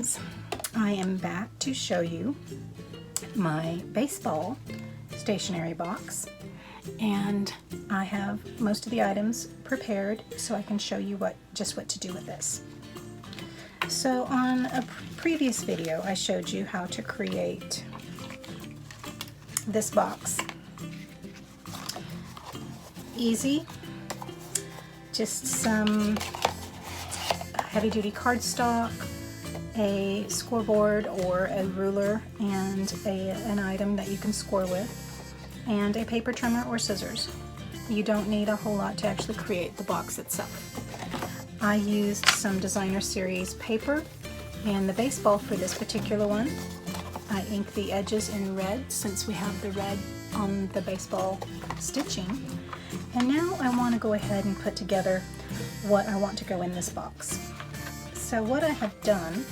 friends, I am back to show you my baseball stationery box, and I have most of the items prepared so I can show you just what to do with this. So on a previous video I showed you how to create this box. Easy, just some heavy-duty cardstock, a scoreboard or a ruler, and an item that you can score with, and a paper trimmer or scissors. You don't need a whole lot to actually create the box itself. I used some designer series paper, and the baseball for this particular one, I inked the edges in red since we have the red on the baseball stitching. And now I want to go ahead and put together what I want to go in this box. So what I have done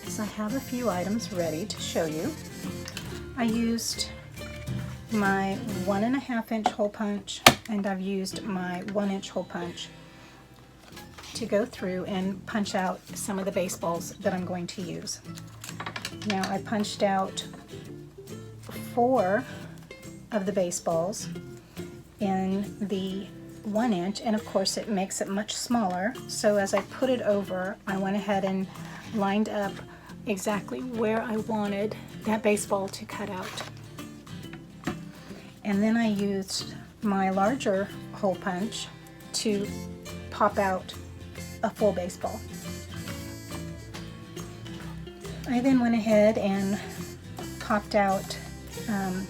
is I have a few items ready to show you. I used my 1.5 inch hole punch, and I've used my 1 inch hole punch to go through and punch out some of the baseballs that I'm going to use. Now I punched out 4 of the baseballs in the 1 inch, and of course it makes it much smaller, so as I put it over I went ahead and lined up exactly where I wanted that baseball to cut out. And then I used my larger hole punch to pop out a full baseball. I then went ahead and popped out the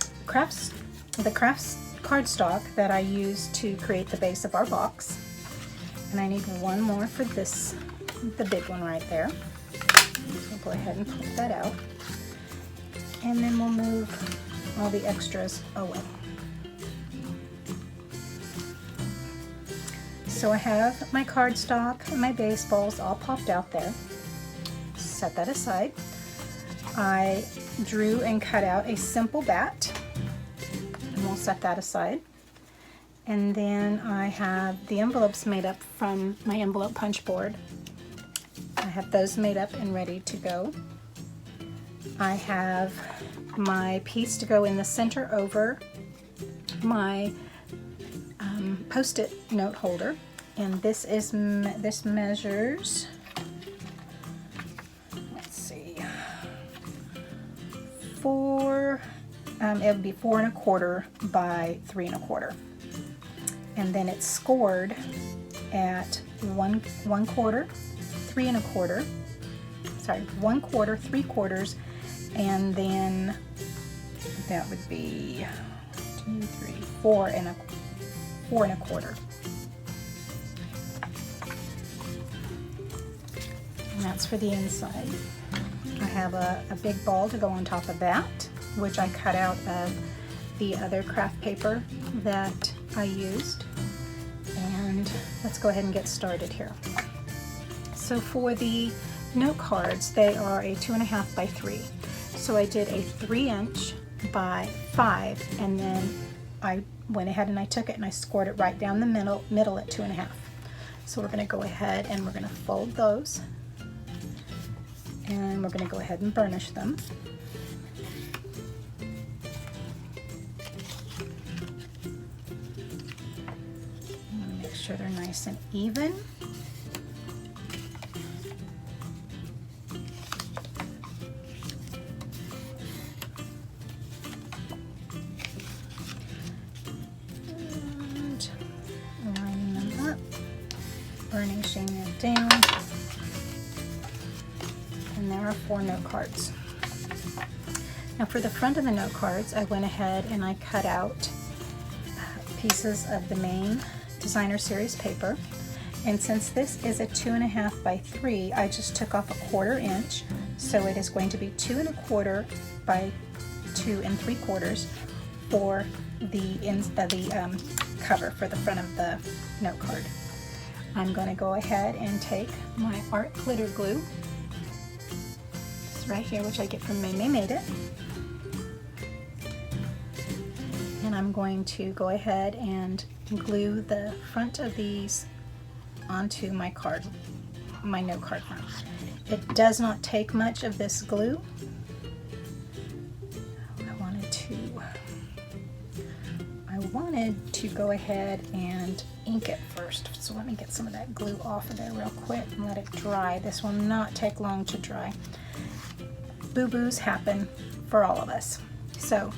crafts cardstock that I used to create the base of our box. And I need one more for this, the big one right there. So I'll go ahead and pop that out. And then we'll move all the extras away. So I have my cardstock and my baseballs all popped out there. Set that aside. I drew and cut out a simple bat, and we'll set that aside. And then I have the envelopes made up from my envelope punch board. I have those made up and ready to go. I have my piece to go in the center over my Post-it note holder, and this is this measures, let's see, it would be 4 1/4 by 3 1/4, and then it's scored at 1 1/4, 3 1/4, sorry, 1/4, 3/4, and then that would be 2, 3, 4 1/4. And that's for the inside. I have a big ball to go on top of that, which I cut out of the other craft paper that I used. And let's go ahead and get started here. So for the note cards, they are a 2.5 by 3. So I did a 3 inch by 5, and then I went ahead and I took it and I scored it right down the middle at 2.5. So we're going to go ahead and we're going to fold those, and we're going to go ahead and burnish them. Make sure they're nice and even. Burnishing it down, and there are 4 note cards. Now for the front of the note cards, I went ahead and I cut out pieces of the main designer series paper, and since this is a 2.5 by 3, I just took off a 1/4 inch, so it is going to be 2 1/4 by 2 3/4 for the cover for the front of the note card. I'm going to go ahead and take my art glitter glue. It's right here, which I get from May Made It. And I'm going to go ahead and glue the front of these onto my card. my note card from. It does not take much of this glue. I wanted to go ahead and ink it first. So let me get some of that glue off of there real quick and let it dry. This will not take long to dry. Boo-boos happen for all of us. So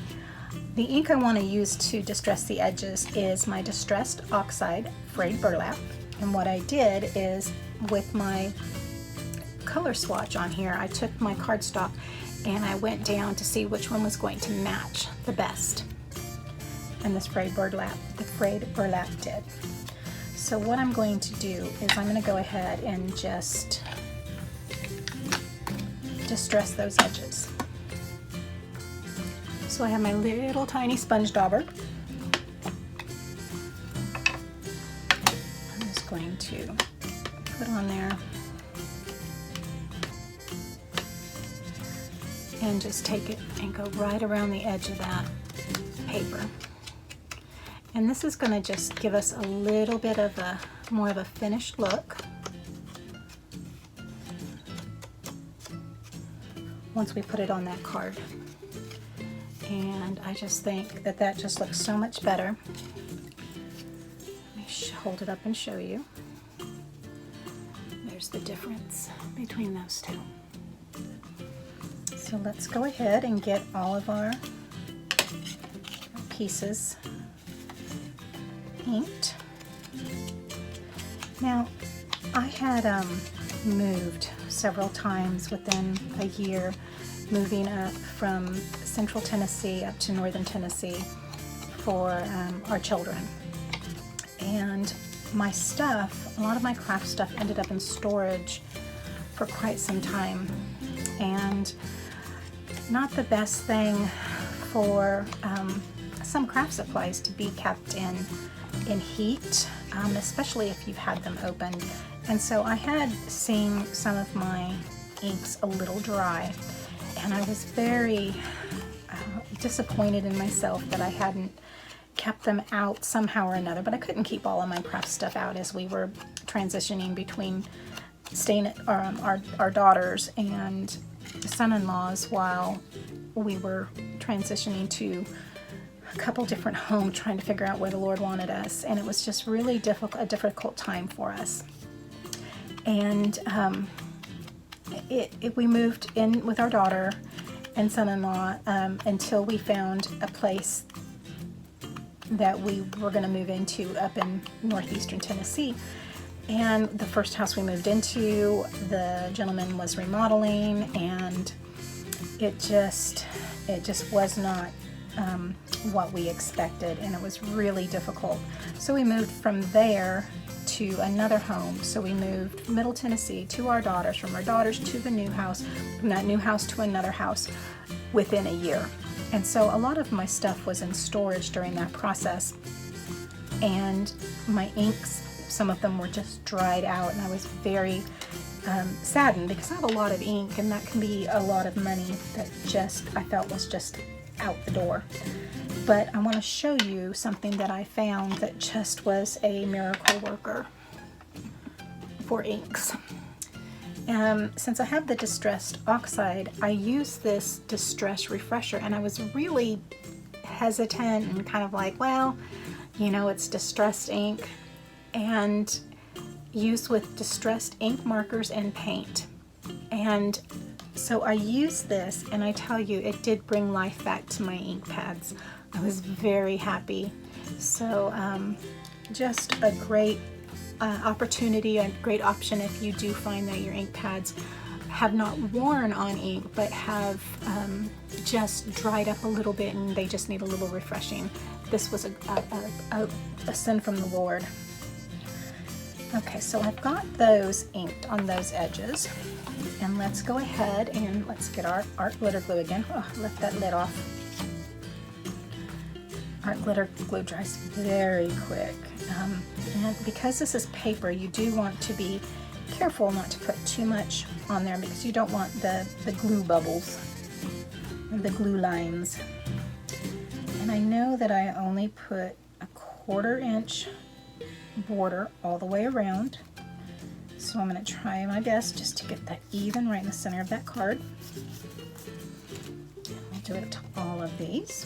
the ink I want to use to distress the edges is my Distressed Oxide Frayed Burlap. And what I did is, with my color swatch on here, I took my cardstock and I went down to see which one was going to match the best. And this frayed burlap, the frayed burlap did. So what I'm going to do is I'm going to go ahead and just distress those edges. So I have my little tiny sponge dauber. I'm just going to put on there and just take it and go right around the edge of that paper. And this is going to just give us a little bit of a more of a finished look once we put it on that card. And I just think that that just looks so much better. Let me hold it up and show you. There's the difference between those two. So let's go ahead and get all of our pieces inked. Now, I had moved several times within a year, moving up from Central Tennessee up to Northern Tennessee for our children. And my stuff, a lot of my craft stuff ended up in storage for quite some time. And not the best thing for some craft supplies to be kept in heat, especially if you've had them opened. And so I had seen some of my inks a little dry, and I was very disappointed in myself that I hadn't kept them out somehow or another. But I couldn't keep all of my craft stuff out as we were transitioning between staying at our daughters and son-in-laws while we were transitioning to a couple different homes, trying to figure out where the Lord wanted us. And it was just really a difficult time for us. And we moved in with our daughter and son-in-law until we found a place that we were going to move into up in northeastern Tennessee. And the first house we moved into, the gentleman was remodeling, and it just was not what we expected, and it was really difficult. So we moved from there to another home. So we moved Middle Tennessee to our daughters, from our daughters to the new house, from that new house to another house within a year. And so a lot of my stuff was in storage during that process, and my inks, some of them were just dried out, and I was very saddened because I have a lot of ink, and that can be a lot of money that I felt was just out the door. But I want to show you something that I found that just was a miracle worker for inks. Since I have the Distressed Oxide, I use this Distress Refresher, and I was really hesitant and kind of like, well, you know, it's distressed ink, and used with distressed ink markers and paint. And so I used this, and I tell you, it did bring life back to my ink pads. I was very happy. So just a great opportunity, a great option if you do find that your ink pads have not worn on ink, but have just dried up a little bit and they just need a little refreshing. This was a send from the Lord. Okay, so I've got those inked on those edges, and let's go ahead and let's get our art glitter glue again. Oh, lift that lid off. Art glitter glue dries very quick, and because this is paper, you do want to be careful not to put too much on there, because you don't want the glue bubbles and the glue lines. And I know that I only put a 1/4 inch border all the way around, So I'm going to try my best just to get that even right in the center of that card. We'll do it to all of these.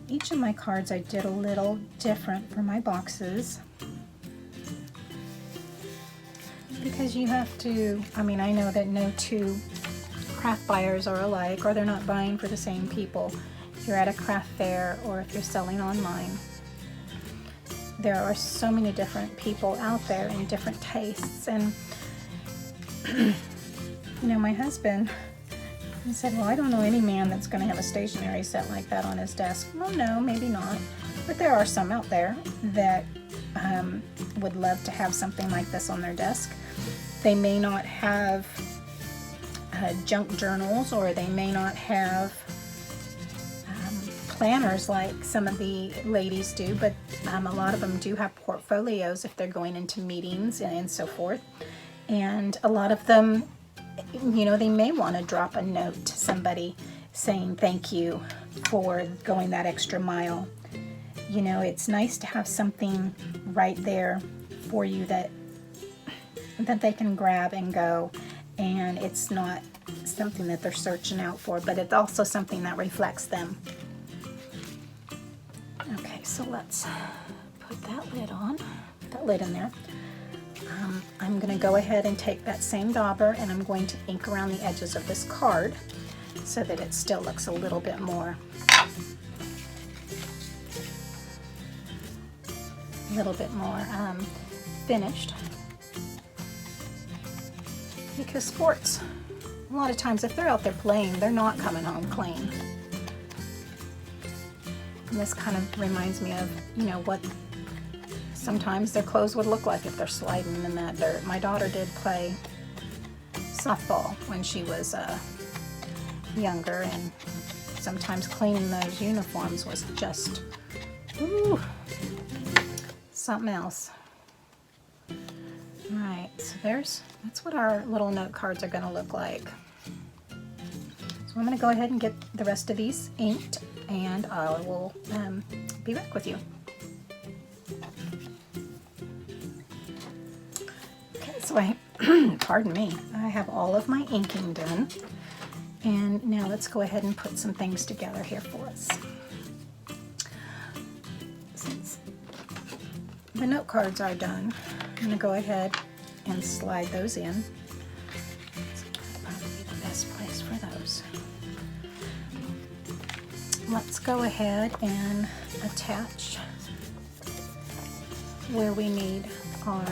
Each of my cards I did a little different for my boxes, because you have to, I mean, I know that no two craft buyers are alike, or they're not buying for the same people. If you're at a craft fair or if you're selling online, there are so many different people out there and different tastes. And you know, my husband, he said, well, I don't know any man that's going to have a stationery set like that on his desk. Well, no, maybe not. But there are some out there that would love to have something like this on their desk. They may not have junk journals, or they may not have planners like some of the ladies do, but a lot of them do have portfolios if they're going into meetings and so forth. And a lot of them, you know, they may want to drop a note to somebody saying thank you for going that extra mile. You know, it's nice to have something right there for you that they can grab and go, and it's not something that they're searching out for, but it's also something that reflects them. Okay, so let's put that lid on, that lid in there. I'm going to go ahead and take that same dauber, and I'm going to ink around the edges of this card so that it still looks a little bit more, finished. Because sports, a lot of times if they're out there playing, they're not coming home clean. And this kind of reminds me of, you know, what sometimes their clothes would look like if they're sliding in that dirt. My daughter did play softball when she was younger, and sometimes cleaning those uniforms was just, ooh, something else. All right, so that's what our little note cards are going to look like. So I'm going to go ahead and get the rest of these inked, and I will be back with you. Okay, so pardon me, I have all of my inking done, and now let's go ahead and put some things together here for us. Since the note cards are done, I'm going to go ahead and slide those in. It's probably the best place for those. Let's go ahead and attach where we need our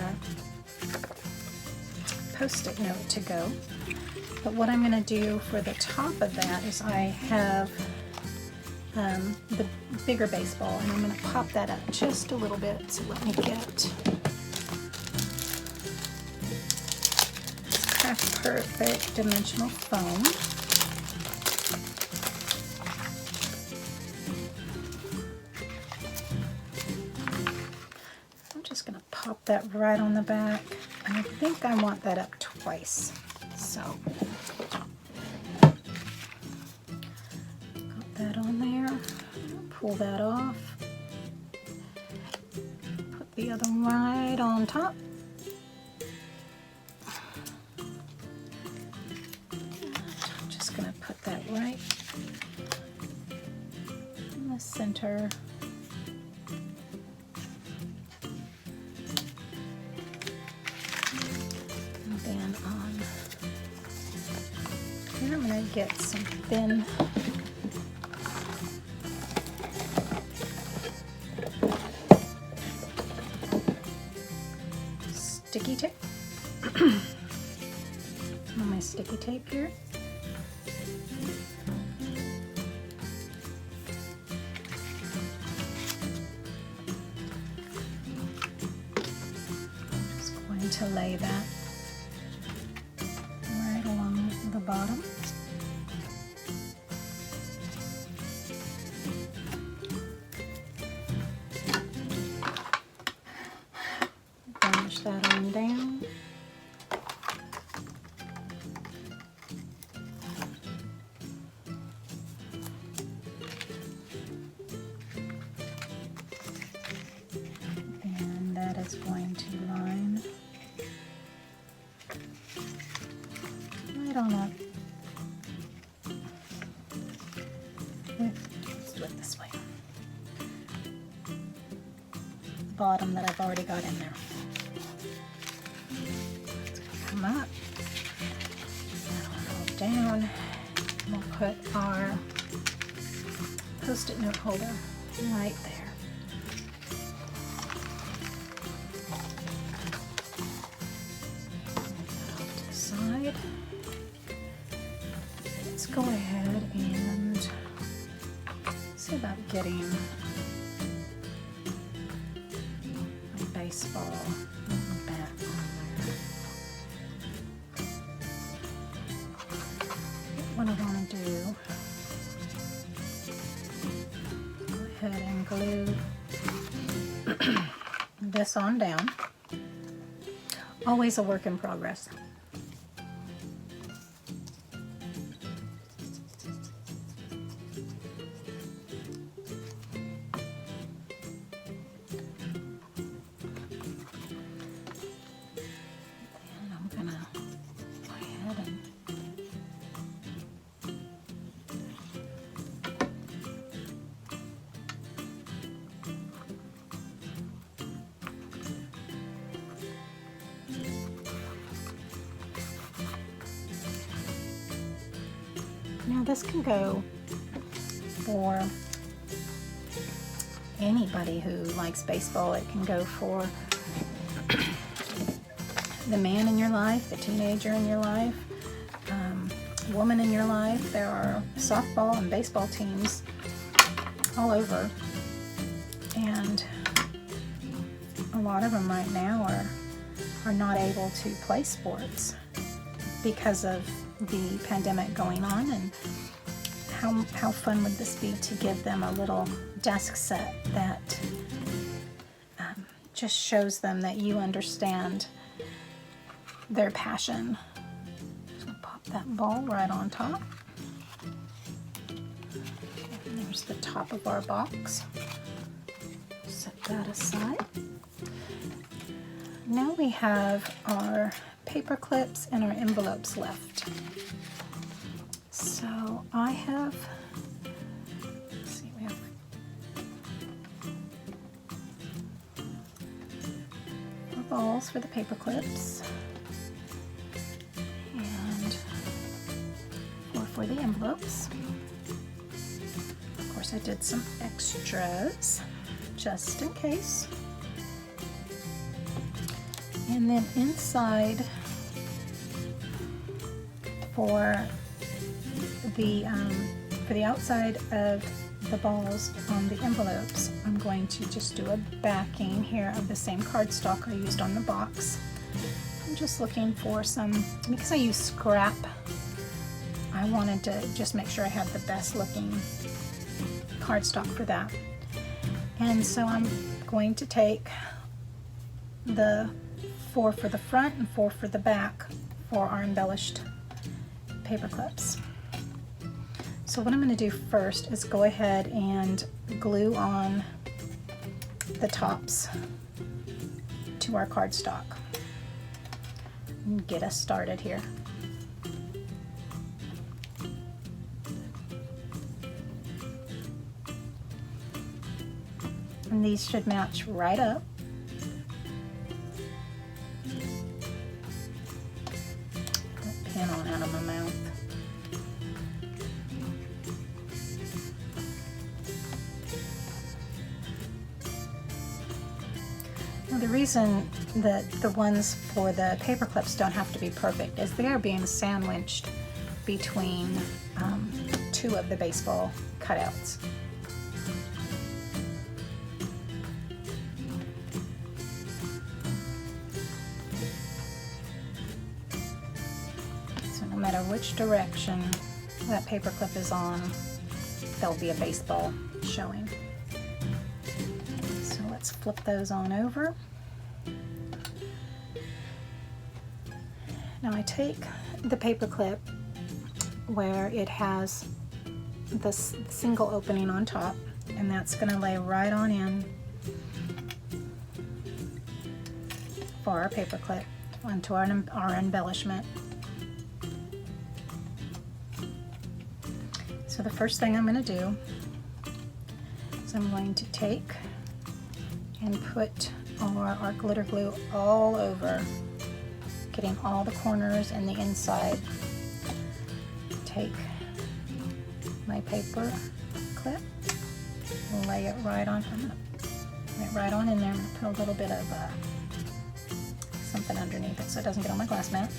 Post-it note to go. But what I'm going to do for the top of that is I have the bigger baseball, and I'm going to pop that up just a little bit. So let me get Craft Perfect dimensional foam. I'm just going to pop that right on the back, and I think I want that up twice. So got that on there. Pull that off. Put the other one right on top. I'm just going to put that right in the center. And then on here I'm going to get some thin sticky tape. On my sticky tape here. Just going to lay that right along the bottom. That on down. is going to line right on up. Let's do it this way. The bottom that I've already got in there. It's going to come up. Roll down. We'll put our Post-it note holder right there. Off to the side. Let's go ahead and see about getting my baseball back on there. What I want to do, go ahead and glue this on down. Always a work in progress. Now this can go for anybody who likes baseball. It can go for the man in your life, the teenager in your life, woman in your life. There are softball and baseball teams all over, and a lot of them right now are not able to play sports because of the pandemic going on. And how fun would this be to give them a little desk set that just shows them that you understand their passion. So pop that ball right on top. And there's the top of our box. Set that aside. Now we have our paper clips and our envelopes left. So I have, let's see, we have four balls for the paper clips and four for the envelopes. Of course, I did some extras just in case. And then inside for the outside of the balls on the envelopes, I'm going to just do a backing here of the same cardstock I used on the box. I'm just looking for some, because I use scrap, I wanted to just make sure I had the best looking cardstock for that. And so I'm going to take the 4 for the front and 4 for the back for our embellished paper clips. So what I'm going to do first is go ahead and glue on the tops to our cardstock and get us started here. And these should match right up. That pin on out of my mouth. Now the reason that the ones for the paper clips don't have to be perfect is they are being sandwiched between 2 of the baseball cutouts. So no matter which direction that paper clip is on, there'll be a baseball showing. So let's flip those on over. Now I take the paper clip where it has this single opening on top, and that's going to lay right on in for our paper clip onto our embellishment. So the first thing I'm going to do is I'm going to take and put our glitter glue all over, getting all the corners and the inside. Take my paper clip, lay it right on. I'm going to lay it right on in there. I'm going to put a little bit of something underneath it so it doesn't get on my glass mat.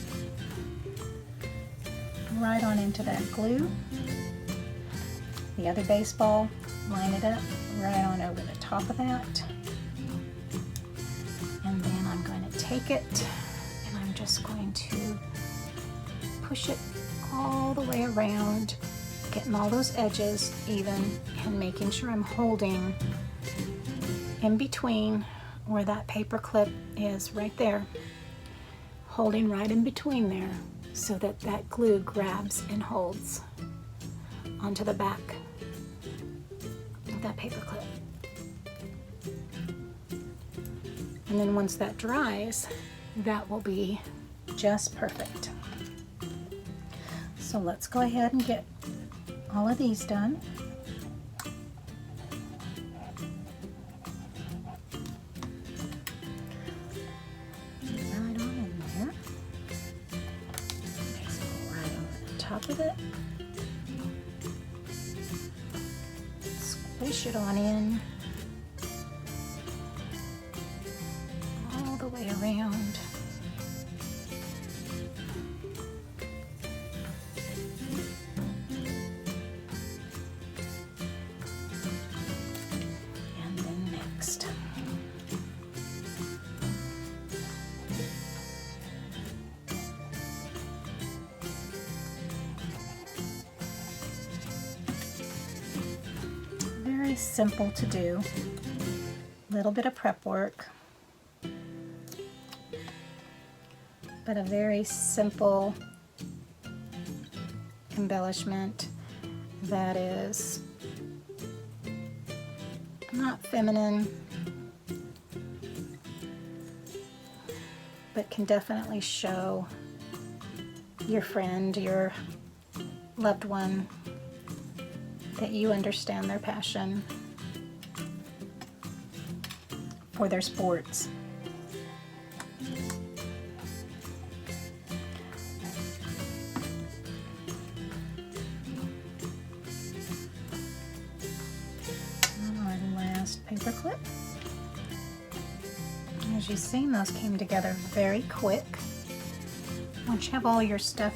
Right on into that glue. The other baseball, line it up right on over the top of that. And then I'm going to take it and I'm just going to push it all the way around, getting all those edges even and making sure I'm holding in between where that paper clip is right there, holding right in between there so that that glue grabs and holds onto the back of that paper clip. And then once that dries, that will be just perfect. So let's go ahead and get all of these done. Right on in there. Baseball right over the top of it. Squish it on in all the way around. And then next. Very simple to do. Little bit of prep work, but a very simple embellishment that is not feminine, but can definitely show your friend, your loved one, that you understand their passion for their sports. Our last paper clip. As you've seen, those came together very quick. Once you have all your stuff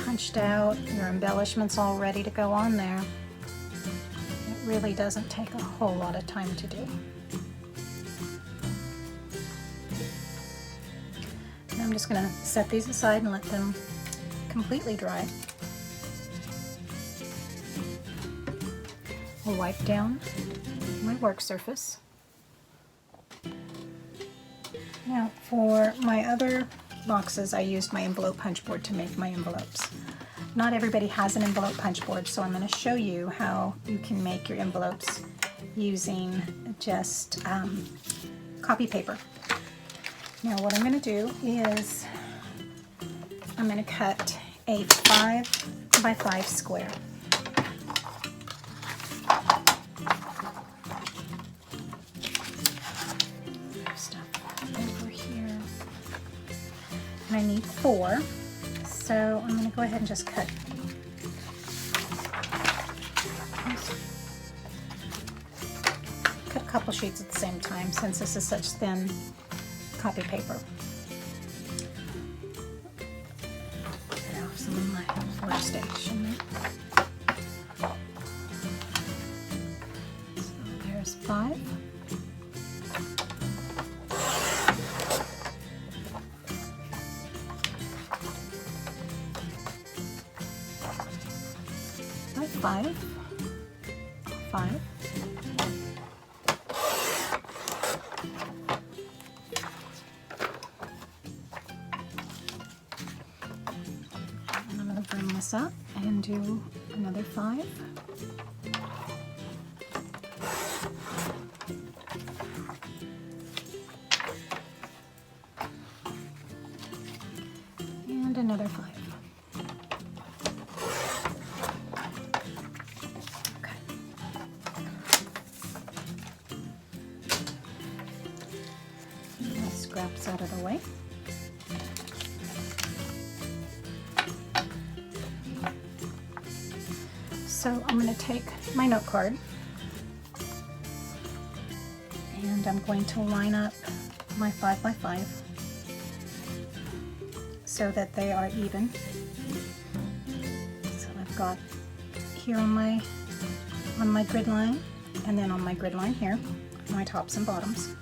punched out, your embellishments all ready to go on there, it really doesn't take a whole lot of time to do. And I'm just going to set these aside and let them completely dry. We'll wipe down my work surface. Now for my other boxes, I used my envelope punch board to make my envelopes. Not everybody has an envelope punch board, so I'm going to show you how you can make your envelopes using just copy paper. Now what I'm going to do is I'm going to cut a 5 by 5 square. I need 4, so I'm going to go ahead and just cut a couple sheets at the same time since this is such thin copy paper. Get off some of my workstation. So there's 5. Five. And I'm going to bring this up and do another 5. and another 5. Okay. My scraps out of the way. So I'm going to take my note card and I'm going to line up my 5 by 5 so that they are even. So I've got here on my grid line, and then on my grid line here, my tops and bottoms.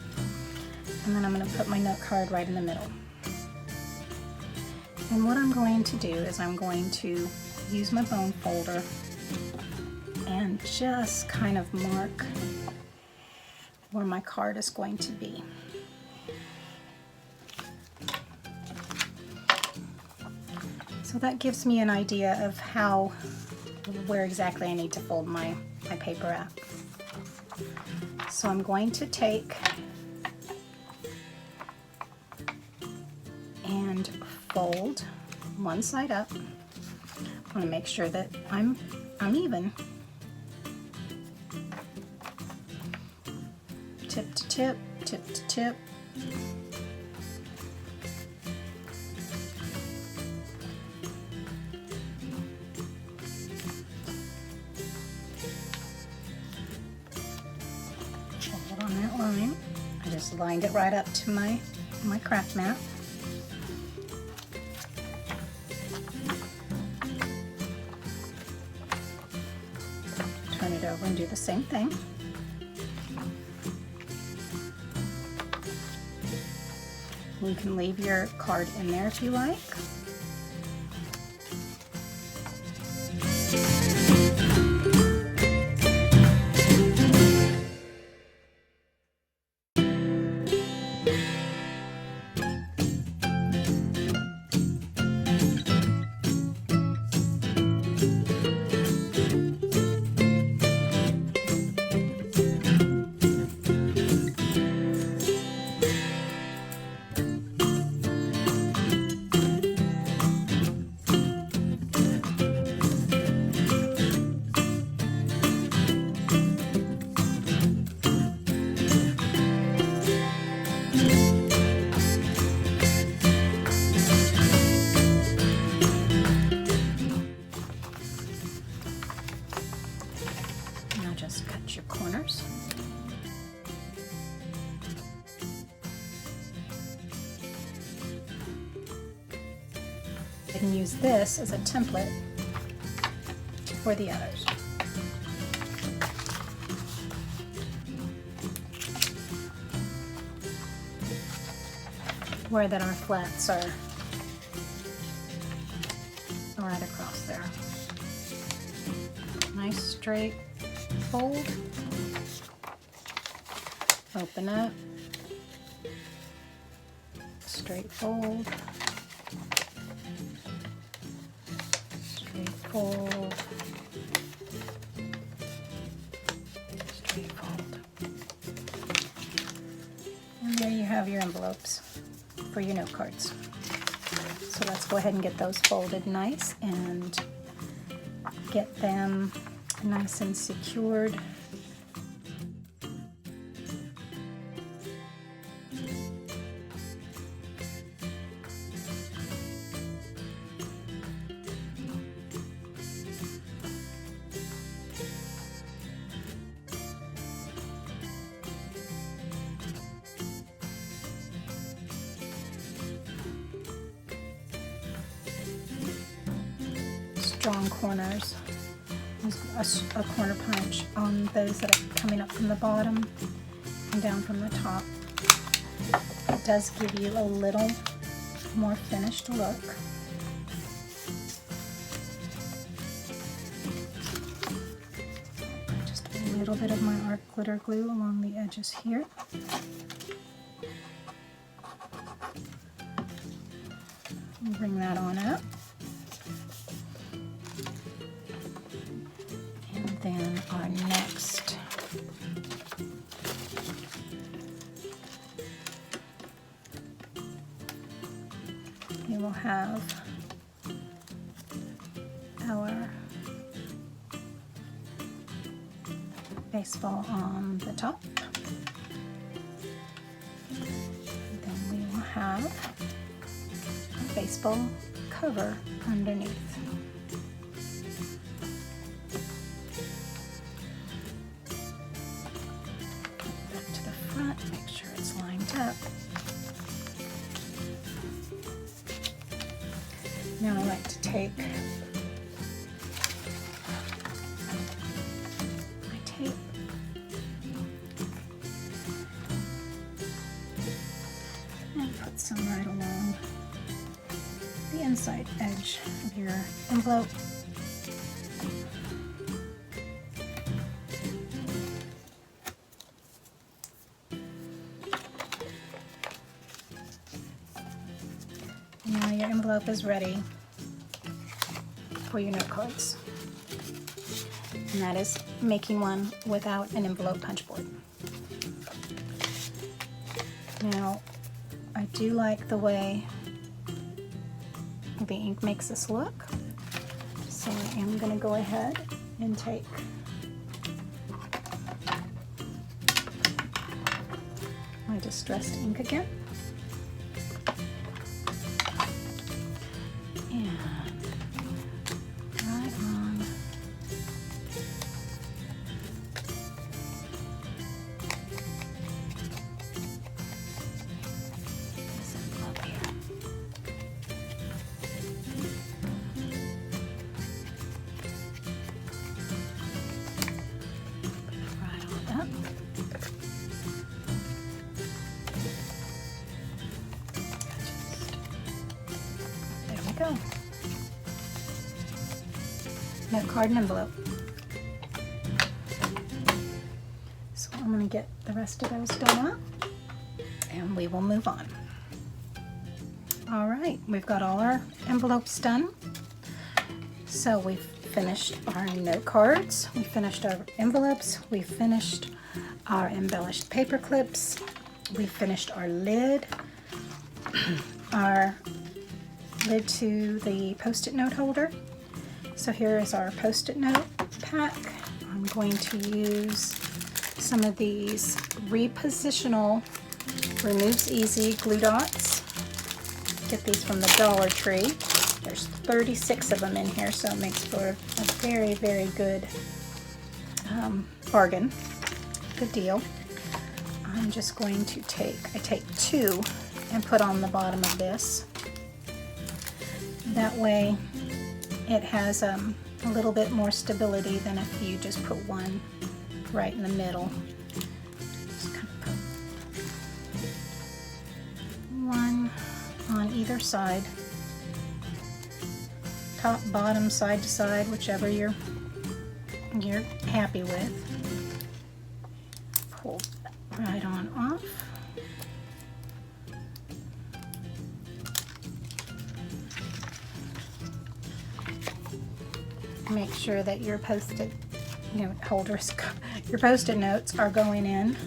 And then I'm going to put my note card right in the middle. And what I'm going to do is I'm going to use my bone folder and just kind of mark where my card is going to be. So that gives me an idea of where exactly I need to fold my paper at. So I'm going to take and fold one side up. I want to make sure that I'm even. Tip to tip, tip to tip. Hold on that line. I just lined it right up to my craft mat. Turn it over and do the same thing. You can leave your card in there if you like. Just cut your corners. You can use this as a template for the others. Where that our flats are right across there. Nice straight fold, open up, straight fold, straight fold, straight fold. And there you have your envelopes for your note cards. So let's go ahead and get those folded nice and get them nice and secured. Strong corners. A corner punch on those that are coming up from the bottom and down from the top. It does give you a little more finished look. Just a little bit of my art glitter glue along the edges here. Bring that on up. Then our next we will have our baseball on the top. And then we will have a baseball cover underneath. Back to the front, make sure it's lined up. Now I like to take my tape and put some right along the inside edge of your envelope. Now your envelope is ready for your note cards. And that is making one without an envelope punch board. Now, I do like the way the ink makes this look, so I am going to go ahead and take my distressed ink again. And right on this envelope here. Right on up. There we go. Note card and envelope. So I'm going to get the rest of those done up and we will move on. All right, we've got all our envelopes done. So we've finished our note cards, we finished our envelopes, we finished our embellished paper clips, we finished our lid, our lid to the Post-it note holder. So here is our Post-it note pack. I'm going to use some of these repositional Removes Easy glue dots. Get these from the Dollar Tree. There's 36 of them in here, so it makes for a very, very good bargain. Good deal. I'm just going to I take 2 and put on the bottom of this. That way it has a little bit more stability than if you just put one right in the middle. Just kind of put one on either side. Top, bottom, side to side, whichever you're happy with. Pull right on off. Make sure that your Post-it note holders, your Post-it notes are going in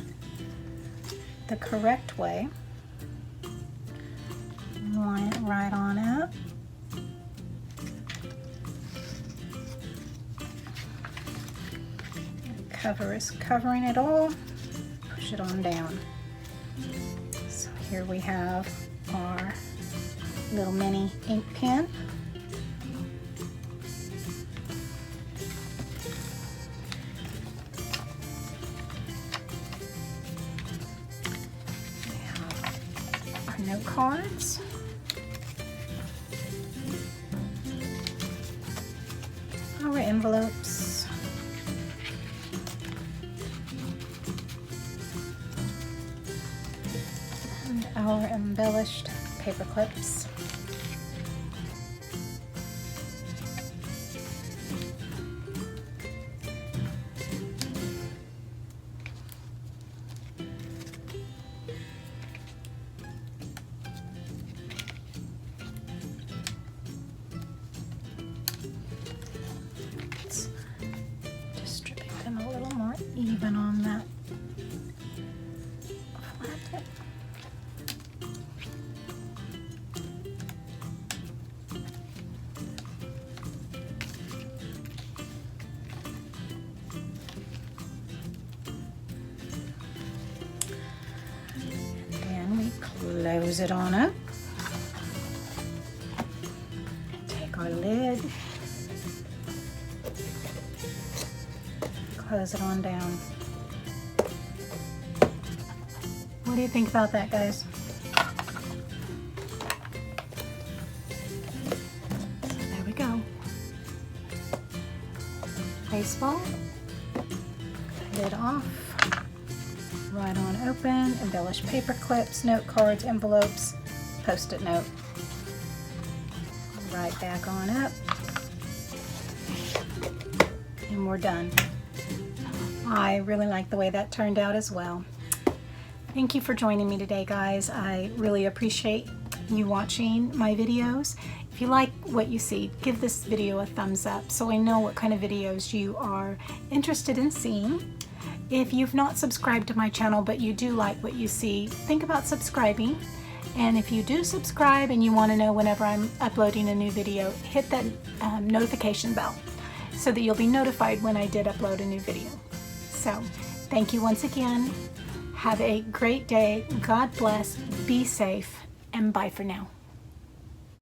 the correct way. Line it right on up. Cover is covering it all. Push it on down. So here we have our little mini ink pen. We have our note cards. Our envelopes. And our embellished paper clips. Let's distribute them a little more even on that flat tip. close it on up. Take our lid, close it on down. What do you think about that, guys? So there we go. Baseball, lid off, right on open, embellished paper clips, note cards, envelopes, post-it note. Right back on up, and we're done. I really like the way that turned out as well. Thank you for joining me today, guys. I really appreciate you watching my videos. If you like what you see, give this video a thumbs up so I know what kind of videos you are interested in seeing. If you've not subscribed to my channel but you do like what you see, think about subscribing. And if you do subscribe and you want to know whenever I'm uploading a new video, hit that notification bell so that you'll be notified when I did upload a new video. So, thank you once again. Have a great day. God bless. Be safe. And bye for now.